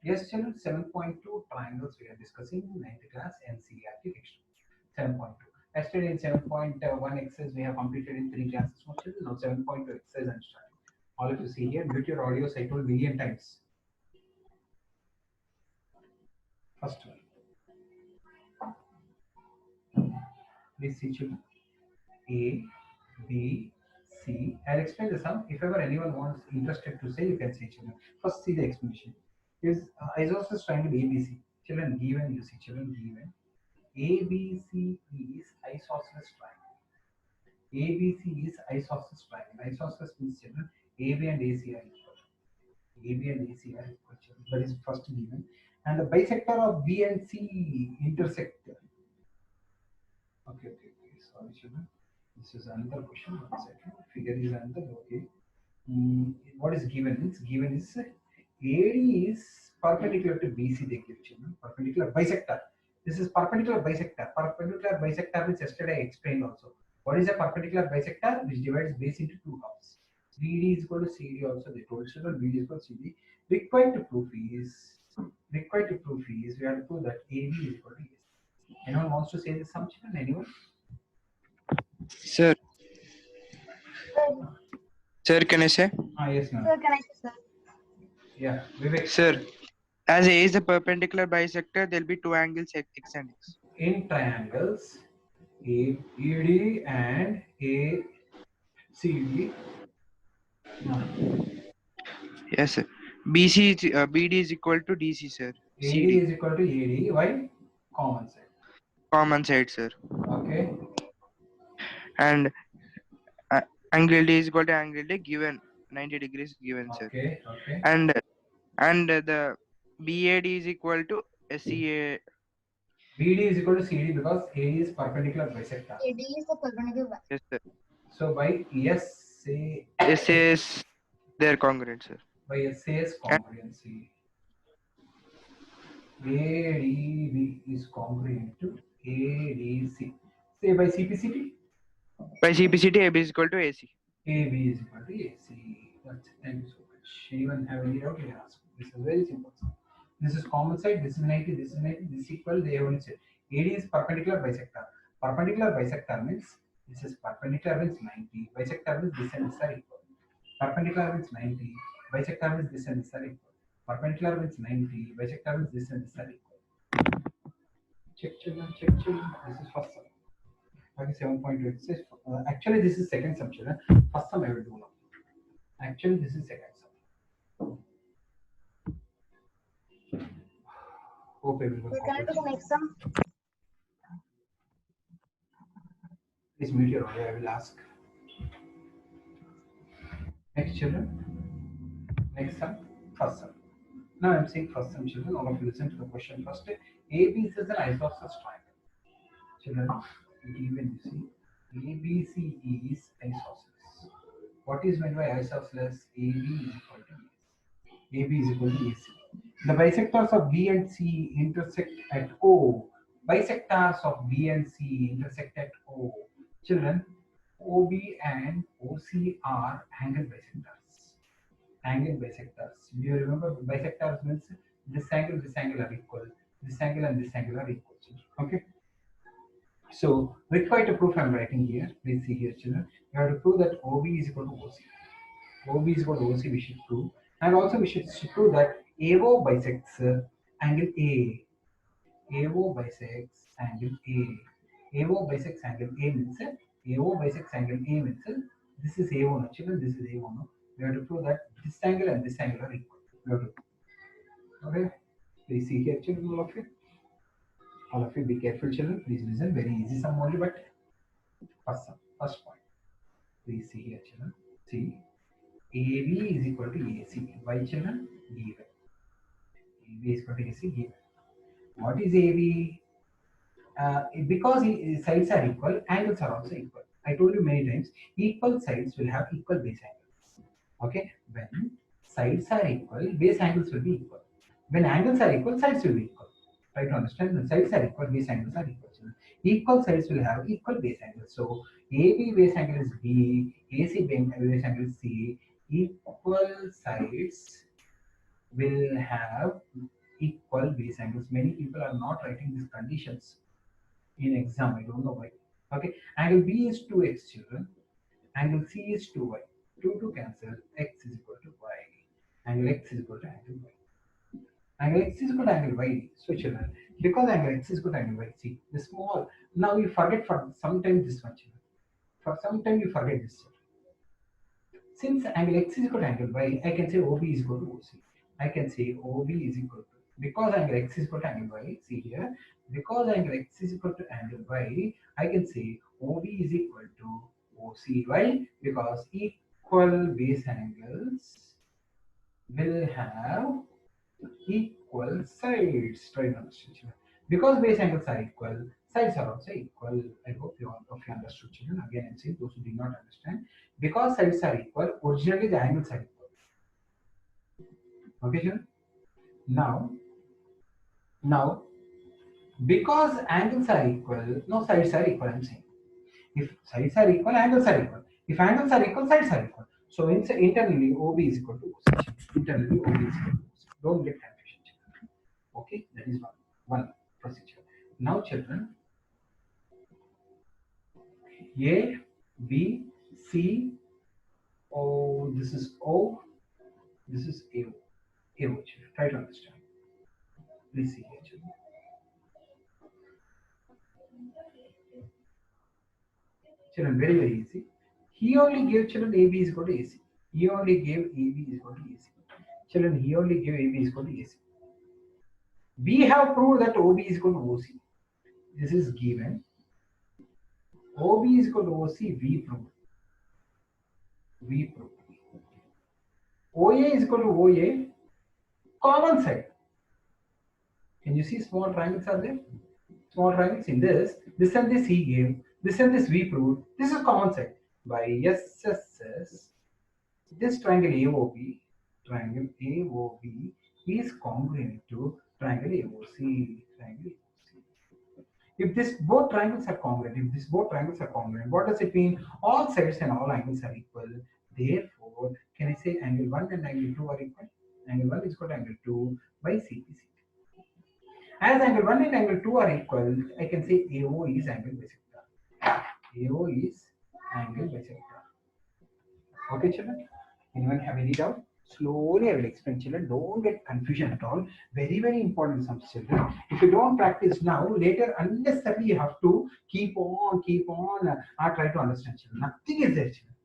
Yes, children, 7.2 triangles we are discussing in 9th class NCERT textbook. 7.2. Yesterday in 7.1 exercise we have completed in 3 classes. More children, now 7.2 exercise I'm starting. All of you see here, mute your audio, I told million times. First one. Please see children. A, B, C. I'll explain the sum. If ever anyone wants interested to say, you can say children. First see the explanation. Is isosceles triangle ABC. Children given, you see children given. ABC is isosceles triangle. ABC is isosceles triangle. Isosceles means children AB and AC are equal. AB and AC are equal children. That is first given. And the bisector of B and C intersect. Okay. Sorry children. This is another question. 1 second. Figure is another. Okay. What is given? It's given is AD is perpendicular to BC. They give children. Perpendicular bisector. This is perpendicular bisector. Perpendicular bisector which yesterday I explained also. What is a perpendicular bisector? Which divides base into two halves. BD is equal to CD also. They told children BD is equal to CD. Required to proof is we have to prove that AB is equal to AC. Anyone wants to say this sum children? Anyone? Sir. Sir, can I say? Yes, ma'am. Sir, can I say, sir? Yeah, Vivek. Sir, as A is a perpendicular bisector, there will be two angles X and X. In triangles, AED and ACD. Yes, sir. BD is equal to DC, sir. AD CD. is equal to AD. Why? Common side. Common side, sir. Okay. And angle D is equal to angle D given 90 degrees given, sir. Okay. And the BAD is equal to SCA. BD is equal to CD because AD is perpendicular bisector. AD is the perpendicular bisector. Yes, sir. So by SAS, they are congruent, sir. By SAS congruency, ADB is congruent to ADC. Say by CPCT. By CPCT, AB is equal to AC. AB is equal to AC. That's it. Thank you so much. Anyone have any doubt? You ask. This is very simple. This is common side. This is 90. This is 90. This is equal. They have only said AD is perpendicular bisector. Perpendicular bisector means this is perpendicular means 90. Bisector means this and this are equal. Perpendicular means 90. Bisector means this and this are equal. Perpendicular means 90. Bisector means this and this are equal. Check children. This is first sum. Okay, 7.2. Actually, this is second sum, children. First sum I will do now. Actually, this is second sum. Hope everyone. Can I do the next sum? Please mute your audio. I will ask. Next, children. Next sum. First sum. Now I am saying first sum, children. All of you listen to the question first. AB is an isosceles triangle. Children, even you see, ABC is isosceles. What is meant by isosceles? AB is equal to AC. AB is equal to AC. The bisectors of B and C intersect at O. Bisectors of B and C intersect at O. Children, OB and OC are angle bisectors. Angle bisectors. Do you remember bisectors means this angle are equal. This angle and this angle are equal. Okay. So required to proof I'm writing here. Please see here, children. You have to prove that OB is equal to OC. OB is equal to OC. We should prove, and also we should prove that AO bisects angle A. AO bisects angle A. AO bisects angle A means AO bisects angle A means this is AO no, children. This is AO no. We have to prove that this angle and this angle are equal. We have to prove. Okay. Please see here, children. All of you be careful, children. Please listen. Very easy sum only, but first point. Please see here, children. See, AB is equal to AC. Why, children? Given. AB is equal to AC given. What is AB? Because sides are equal, angles are also equal. I told you many times, equal sides will have equal base angles. Okay, when sides are equal, base angles will be equal. When angles are equal, sides will be equal. Try to understand. When sides are equal, base angles are equal. Equal sides will have equal base angles. So AB base angle is B, AC base angle is C. Equal sides will have equal base angles. Many people are not writing these conditions in exam. I don't know why. Okay, angle B is 2x, children. Angle C is 2y. 2 cancel. X is equal to y. Angle x is equal to angle y. Angle x is equal to angle y. So children, because angle x is equal to angle y, see the small. Now you forget for sometimes this one, children. For some time you forget this. Since angle x is equal to angle y, I can say OB is equal to OC. I can say OB is equal to, because angle x is equal to angle y, see here, because angle x is equal to angle y, I can say OB is equal to OC. Why? Because equal base angles will have equal sides. Try to understand, children. Because base angles are equal, sides are also equal. I hope you understood, children. Again, I'm saying those who did not understand. Because sides are equal, originally the angles are equal. Okay, children. Now, because angles are equal, no sides are equal. I'm saying if sides are equal, angles are equal. If angles are equal, sides are equal. So internally, OB is equal to OC. Internally, OB is equal to OC. Don't get confusion, children. Okay, that is one procedure. Now, children, A, B, C, O. This is O. This is AO. AO, children. Try to understand. Please see here, children. Children, very easy. He only gave children AB is equal to AC. He only gave AB is equal to AC. Children, he only gave AB is equal to AC. We have proved that OB is equal to OC. This is given. OB is equal to OC, we proved. We proved. OA is equal to OA, common side. Can you see small triangles are there? Small triangles in this and this he gave, this and this we proved. This is common side. By SSS, this triangle AOB is congruent to triangle AOC. If both triangles are congruent, what does it mean? All sides and all angles are equal. Therefore, can I say angle 1 and angle 2 are equal? Angle 1 is equal to angle 2 by CP. As angle 1 and angle 2 are equal, I can say AO is angle bisector. AO is angle bisector. Okay, children? Anyone have any doubt? Slowly I will explain, children. Don't get confusion at all. Very important, some children. If you don't practice now, later unnecessarily you have to keep on try to understand, children. Nothing is there, children.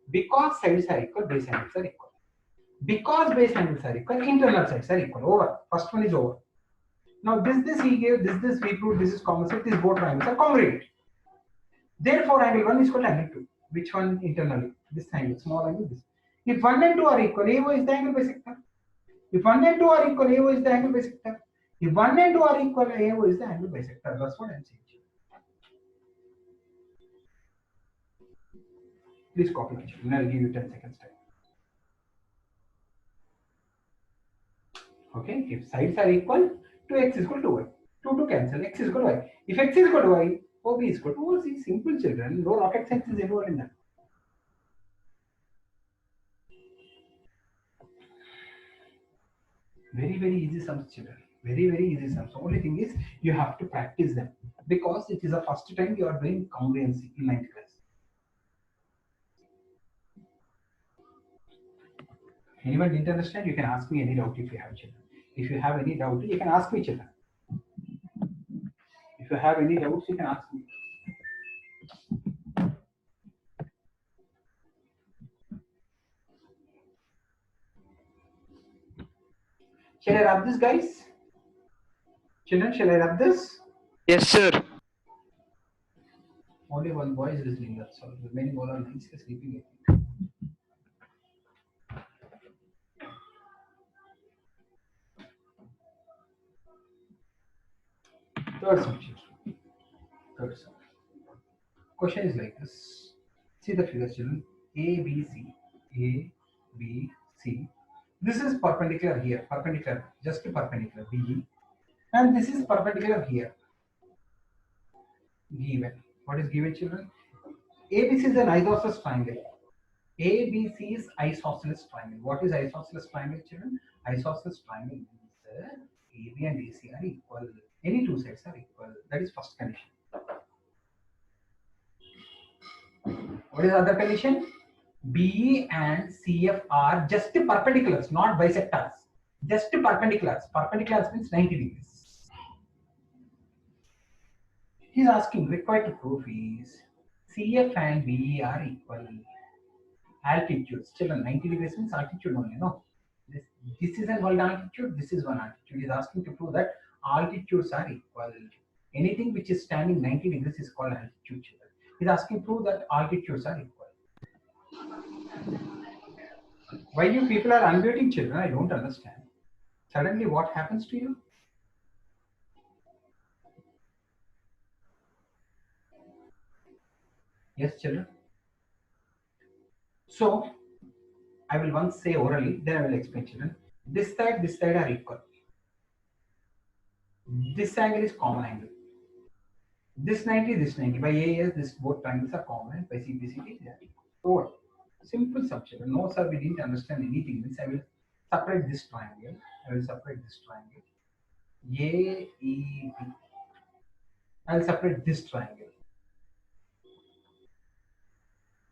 Because sides are equal, base angles are equal. Because base angles are equal, internal sides are equal. Over. First one is over. Now this he gave, this we proved, this is common side, these both triangles are congruent. Therefore, angle 1 is equal to angle 2. Which one internally? This angle, small angle, this. If 1 and 2 are equal, AO is the angle bisector. If 1 and 2 are equal, AO is the angle bisector. If 1 and 2 are equal, AO is the angle bisector. That's what I'm saying. Please copy it. I'll give you 10 seconds time. Okay, if sides are equal, 2x is equal to y. 2 cancel, x is equal to y. If x is equal to y, OB is equal to OC. Simple, children. No rocket science is involved in that. Very easy sums, children. Very easy sums. The only thing is you have to practice them because it is the first time you are doing congruency in 9th class. Anyone didn't understand? You can ask me any doubt if you have, children. If you have any doubt, you can ask me, children. If you have any doubts, you can ask me. Shall I rub this, guys? Children, shall I rub this? Yes, sir. Only one boy is listening. That's all. The remaining all are nicely sleeping. Third sum, children. Third sum. Question is like this. See the figures, children. A, B, C. A, B, C. This is perpendicular here. Perpendicular. Just perpendicular. B. And this is perpendicular here. Given. What is given, children? ABC is an isosceles triangle. ABC is isosceles triangle. What is isosceles triangle, children? Isosceles triangle means AB and AC are equal. Any two sides are equal. That is first condition. What is the other condition? BE and CF are just perpendiculars, not bisectors. Just perpendiculars. Perpendiculars means 90 degrees. He's asking required to prove is CF and BE are equal. Altitudes. Children, 90 degrees means altitude only, no? This is one altitude, this is one altitude. He's asking to prove that altitudes are equal. Anything which is standing 90 degrees is called altitude, children. He's asking to prove that altitudes are equal. Why you people are unmuting, children? I don't understand. Suddenly what happens to you? Yes, children. So I will once say orally, then I will explain, children. This side are equal. This angle is common angle. This 90, this 90. By AS, this both triangles are common. By CPCT, they are equal. Over. Simple subject. No, sir, we didn't understand anything. Means I will separate this triangle. I will separate this triangle. AEB. I will separate this triangle.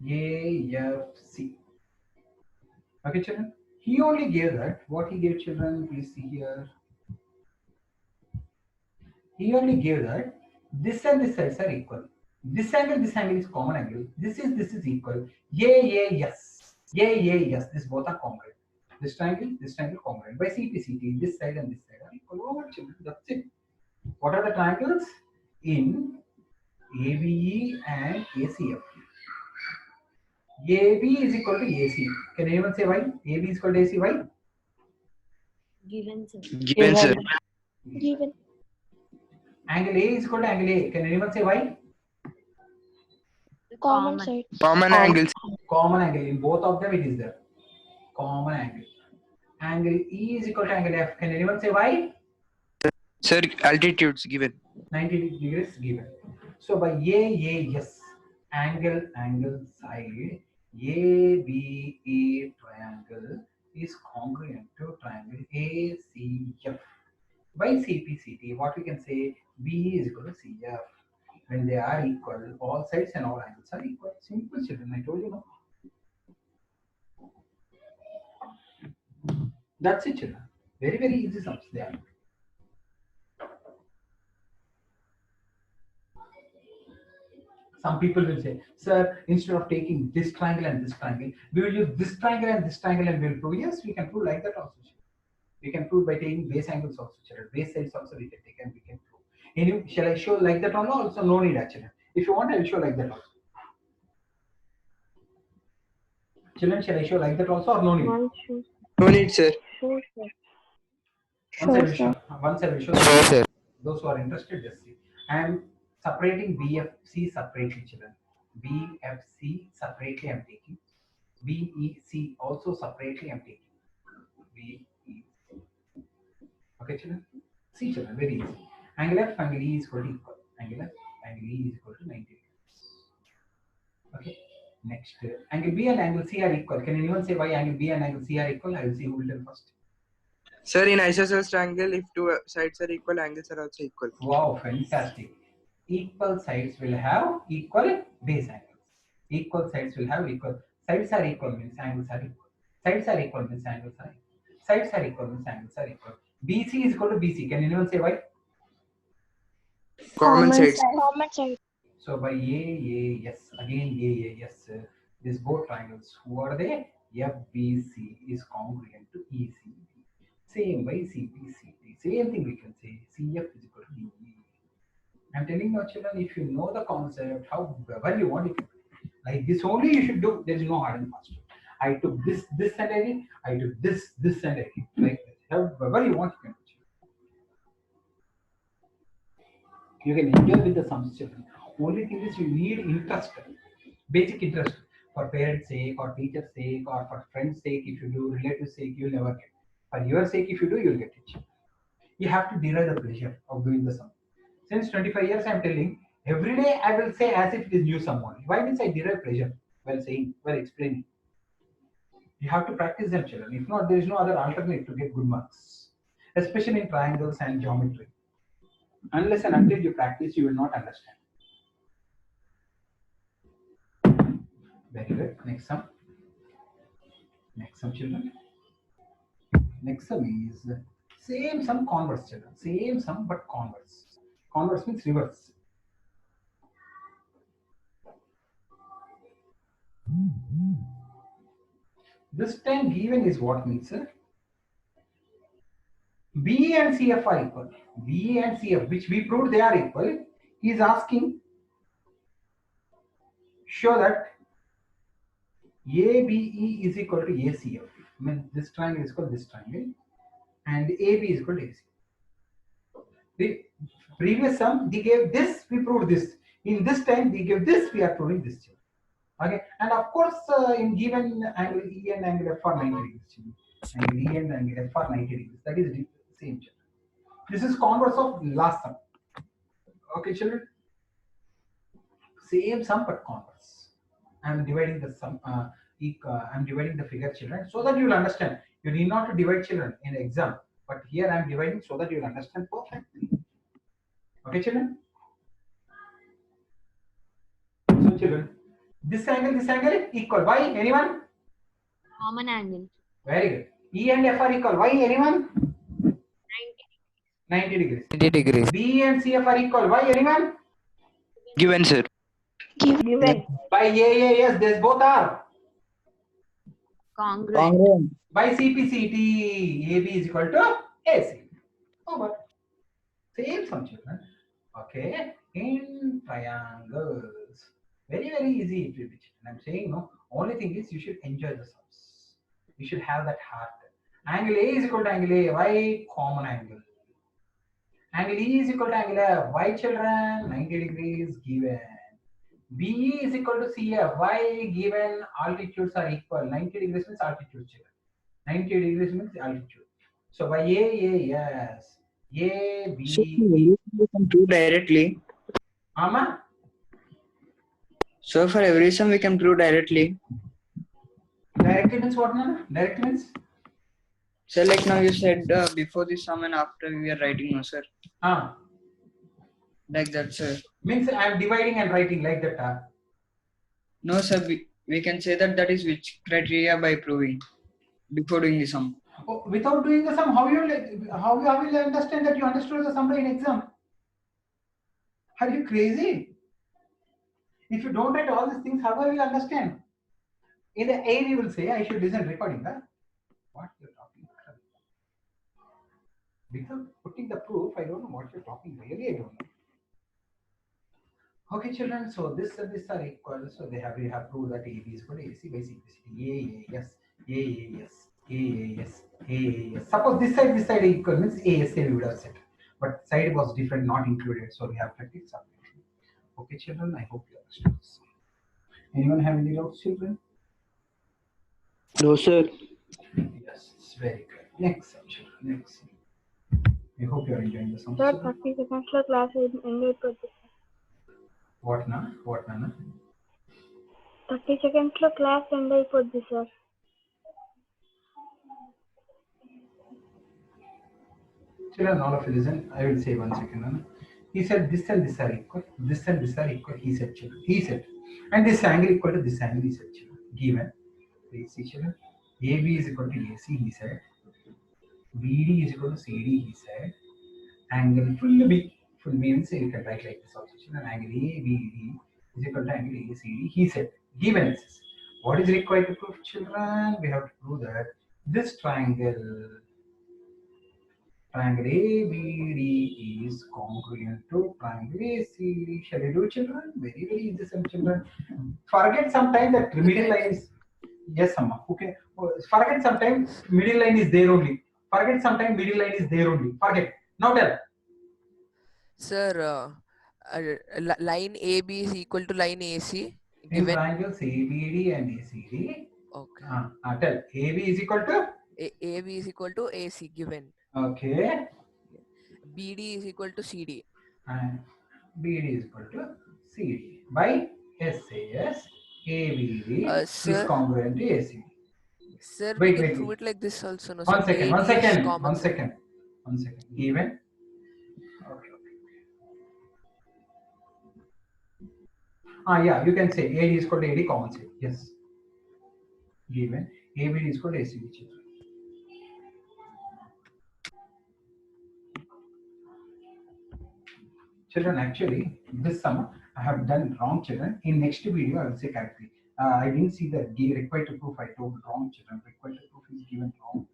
AFC. Okay, children. He only gave that. What he gave, children? Please see here. He only gave that this and this sides are equal. This angle is common angle. This is equal. Yes. This both are congruent. This triangle congruent. By CPCT, this side and this side are equal. Oh, children, that's it. What are the triangles? In ABE and ACF. AB is equal to AC. Can anyone say why? AB is equal to AC. Why? Given, sir. Given, sir. Given. Angle A is equal to angle A. Can anyone say why? Common side. Common angles. Common angle. In both of them it is there. Common angle. Angle E is equal to angle F. Can anyone say why? Sir, altitudes given. 90 degrees given. So by AAS, angle side, ABE triangle is congruent to triangle ACF. By CPCT, what we can say, B is equal to CF. When they are equal, all sides and all angles are equal. Simple, children. I told you, no? That's it, children. Very, very easy sums there. Some people will say, sir, instead of taking this triangle and this triangle, we will use this triangle and this triangle and we will prove. Yes, we can prove like that also. We can prove by taking base angles also. Base sides also we can take and we can prove. Anyway, shall I show like that or no? Also, no need actually. If you want, I will show like that also. Children, shall I show like that also or no need? No need, sir. Once I will show. Sure, sir. Those who are interested, just see. I am separating BFC separately, children. BFC separately I am taking. BEC also separately I am taking. BEC. Okay, children. See, children, very easy. Angle F, angle E is equal to equal. Angle F, angle E is equal to 90 degrees. Okay. Next, angle B and angle C are equal. Can anyone say why angle B and angle C are equal? I will see who will tell first. Sir, in isosceles triangle, if two sides are equal, angles are also equal. Wow, fantastic. Equal sides will have equal base angles. Equal sides will have equal. Sides are equal means angles are equal. Sides are equal means angles are equal. Sides are equal means angles are equal. BC is equal to BC. Can anyone say why? Common sides. Common side. So by AAS, again AAS, these both triangles, who are they? FBC is congruent to ECB. Same by CPCT. Same thing we can say. CF is equal to DE. I'm telling you, children, if you know the concept, however you want it, like this only you should do. There is no hard and fast. I took this and I did. I took this and I did. Like this. However you want, you can do. You can enjoy with the sums, children. Only thing is you need interest, basic interest, for parents' sake or teacher's sake or for friends' sake. If you do, relatives' sake, you'll never get. For your sake, if you do, you'll get it. You have to derive the pleasure of doing the sum. Since 25 years, I'm telling, every day I will say as if it is new someone. Why means I derive pleasure while saying, while explaining. You have to practice them, children. If not, there is no other alternate to get good marks. especially in triangles and geometry. Unless and until you practice, you will not understand. Very good. Next sum. Next sum, children. Next sum is same sum converse, children. Same sum but converse. Converse means reverse. This time given is what means B and CF are equal. B and CF, which we proved they are equal. He is asking, show that ABE is equal to ACF. I mean, this triangle is equal to this triangle, and AB is equal to AC. The previous sum, they gave this, we proved this. In this time, they gave this, we are proving this. Okay, and of course, in given angle E and angle F are 90 degrees. Angle E and angle F are 90 degrees. That is the same. This is converse of last sum. Okay, children. Same sum but converse. I am dividing the sum. I am dividing the figure, children, so that you will understand. You need not to divide, children, in exam, but here I am dividing so that you will understand perfectly. Okay, children. So, children, this angle equal. Why? Anyone? Common angle. Very good. E and F are equal. Why? Anyone? 90 degrees. 90 degrees. B and CF are equal. Why? Anyone? Given, sir. Given. By yes, these both are. Congruent. By CPCT, AB is equal to AC. Over. Same sum, children. Okay. In triangles. Very, very easy. It will be. I'm saying no. Only thing is you should enjoy the sums. You should have that heart. Angle A is equal to angle A. Why? Common angle. Angle E is equal to angle F. Why, children? 90 degrees given. BE is equal to CF. Why? Given altitudes are equal. 90 degrees means altitude, children. 90 degrees means altitude. So by yes. A, B, So we can prove directly. Ama? So for every sum we can prove directly. Directly means what, Nana? Directly means? So like now you said before the sum and after we are writing, no sir. Like that, sir. Means I am dividing and writing like that. No sir, we can say that that is which criteria by proving before doing the sum. Oh, without doing the sum, how will you understand that you understood the sum in exam? Are you crazy? If you don't write all these things, how will you understand? In the air, you will say, I should listen recording. Huh? What you're talking about? Without putting the proof, I don't know what you're talking. Really, I don't know. Okay, children. So this and this are equal. So we have proved that AB is equal to AC by CPC. Yes. Yes. Suppose this side equal means ASA we would have said, but side was different, not included. So we have kept it separately. Okay, children. I hope you understand this. Anyone have any doubts, children? No sir. Yes, it's very good. Next, children. Next. I hope you are enjoying the song. Sir, 30 seconds for class ended for this. What, Nana? 30 seconds for class ended for this, sir. Children, all of you listen. I will say 1 second, Nana. He said this and this are equal. This and this are equal. He said, children. He said. And this angle equal to this angle, he said, children. Given. Please see, children. AB is equal to AC, he said. BD is equal to CD, he said. Angle full B means you can write like this also. Children, angle ABD is equal to angle ACD, he said. Given this. What is required to prove, children? We have to prove that this triangle ABD is congruent to triangle ACD. Shall we do, children? Very, very easy, some children. Forget sometime that middle line is. Yes, Amma. Okay. Forget sometime middle line is there only. Forget. Now tell. Sir, line AB is equal to line AC. In Given. triangles ABD and ACD. Okay. Tell. AB is equal to? AB is equal to AC given. Okay. BD is equal to CD. And BD is equal to CD. By SAS, ABD is Sir, congruent to ACD. Sir, Wait, we can wait, prove wait. it like this also. No, One sir. second. AD One is second. common, One sir. second. 1 second. Given. Okay. Yeah, you can say AD is equal to AD common set. Yes. Given ABD is equal to ACD, children. Children, actually, this sum I have done wrong, children. In next video, I will say correctly. I didn't see the required to proof. I told wrong, children. Required to proof is given wrong.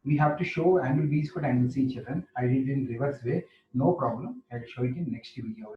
We have to show angle B is equal to angle C, children. I did it in reverse way. No problem. I'll show it in next video.